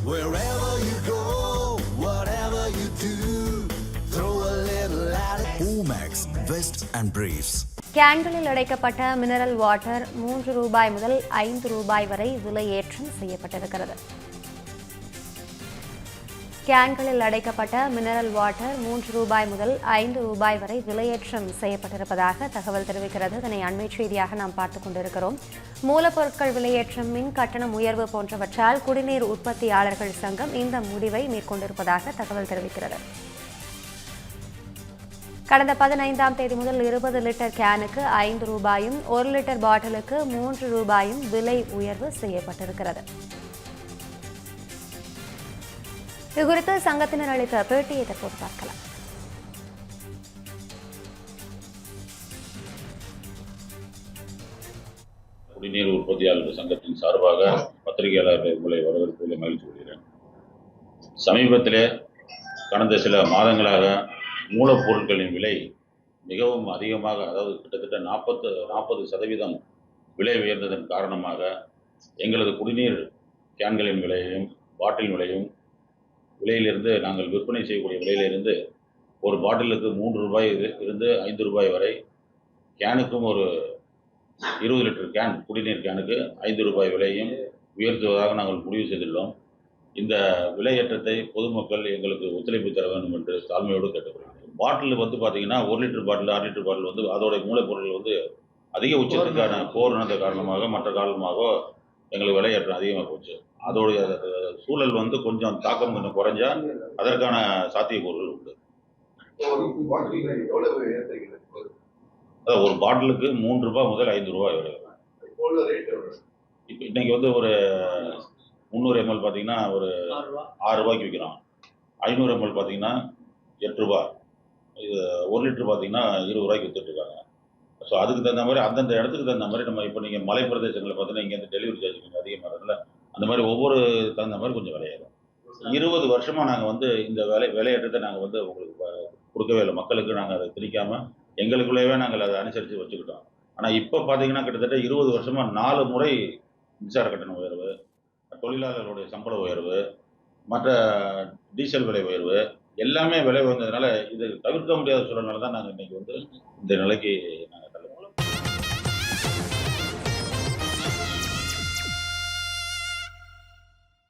Wherever you go, whatever you do, throw a little at it. Omax, Vest and Briefs. கேன்களில் அடைக்கப்பட்ட mineral water ₹3 முதல் ₹5 வரை விலை ஏற்றம் செய்யப்பட்டிருக்கிறது. கேன்களில் அடைக்கப்பட்ட மினரல் வாட்டர் ₹3 முதல் ₹5 வரை விலையேற்றம் செய்யப்பட்டிருப்பதாக தகவல் தெரிவிக்கிறது. இதனை அண்மை செய்தியாக நாம் பார்த்துக் கொண்டிருக்கிறோம். மூலப்பொருட்கள் விலையேற்றம், மின் கட்டணம் உயர்வு போன்றவற்றால் குடிநீர் உற்பத்தியாளர்கள் சங்கம் இந்த முடிவை மேற்கொண்டிருப்பதாக தகவல் தெரிவிக்கிறது. கடந்த 15ஆம் தேதி முதல் 20 லிட்டர் கேனுக்கு ₹5, 1 லிட்டர் பாட்டிலுக்கு ₹3 விலை உயர்வு செய்யப்பட்டிருக்கிறது. இதுகுறித்து சங்கத்தினர் அளித்த பேட்டியை தற்போது பார்க்கலாம். குடிநீர் உற்பத்தியாளர்கள் சங்கத்தின் சார்பாக பத்திரிகையாளர்கள் உங்களை வரவேற்பதில் மகிழ்ச்சி கொள்கிறேன். சமீபத்திலே கடந்த சில மாதங்களாக மூலப்பொருட்களின் விலை மிகவும் அதிகமாக, அதாவது கிட்டத்தட்ட 40% விலை உயர்ந்ததன் காரணமாக எங்களது குடிநீர் கேன்களின் விலையும் பாட்டில் விலையிலிருந்து நாங்கள் விற்பனை செய்யக்கூடிய விலையிலிருந்து ஒரு பாட்டிலுக்கு ₹3 இருந்து ₹5 வரை, கேனுக்கும் ஒரு 20 லிட்டர் கேன் குடிநீர் கேனுக்கு ₹5 விலையும் உயர்த்துவதாக நாங்கள் முடிவு செய்துள்ளோம். இந்த விலையேற்றத்தை பொதுமக்கள் எங்களுக்கு ஒத்துழைப்பு தர வேண்டும் என்று தாழ்மையோடு கேட்டுக்கொள்கிறேன். பாட்டில் பார்த்தீங்கன்னா 1 லிட்டர் பாட்டில், 6 லிட்டர் பாட்டில் அதோடைய மூலப்பொருட்கள் அதிக உச்சத்துக்கான போர் நடந்த காரணமாக மற்ற காரணமாக எங்களுக்கு விலையேற்றம் அதிகமாக போச்சு. அதோடைய சூழல் கொஞ்சம் தாக்கம் கொஞ்சம் குறைஞ்சா அதற்கான சாத்தியக்கூறுகள் உண்டு. அதாவது ஒரு பாட்டிலுக்கு ₹3 முதல் ₹5 வரை. இப்போ இன்னைக்கு ஒரு 300 ml பார்த்தீங்கன்னா ஒரு ₹6 விற்கிறான். 500 ml பார்த்தீங்கன்னா ₹8. இது 1 லிட்டர் பார்த்தீங்கன்னா ₹20 வித்துட்டு இருக்காங்க. ஸோ அதுக்கு தகுந்த மாதிரி அந்தந்த இடத்துக்கு தகுந்த மாதிரி நம்ம இப்போ நீங்கள் மலை பிரதேசங்களில் பார்த்தீங்கன்னா இங்கேருந்து டெலிவரி சார்ஜ் கொஞ்சம் அதிகமாக இருக்குல்ல, அந்த மாதிரி ஒவ்வொரு தகுந்த மாதிரி கொஞ்சம் விலையாகும். 20 வருஷமாக நாங்கள் இந்த விலையேற்றத்தை நாங்கள் உங்களுக்கு கொடுக்கவே இல்லை. மக்களுக்கு நாங்கள் அதை திணிக்காமல் எங்களுக்குள்ளேயே நாங்கள் அதை அனுசரித்து வச்சுக்கிட்டோம். ஆனால் இப்போ பார்த்தீங்கன்னா கிட்டத்தட்ட 20 வருஷமாக 4 முறை மின்சார கட்டண உயர்வு, தொழிலாளர்களுடைய சம்பள உயர்வு, மற்ற டீசல் விலை உயர்வு எல்லாமே விலை உயர்ந்ததுனால இது தவிர்க்க முடியாத சூழல்னால தான் நாங்கள் இன்னைக்கு இந்த நிலைக்கு நாங்கள்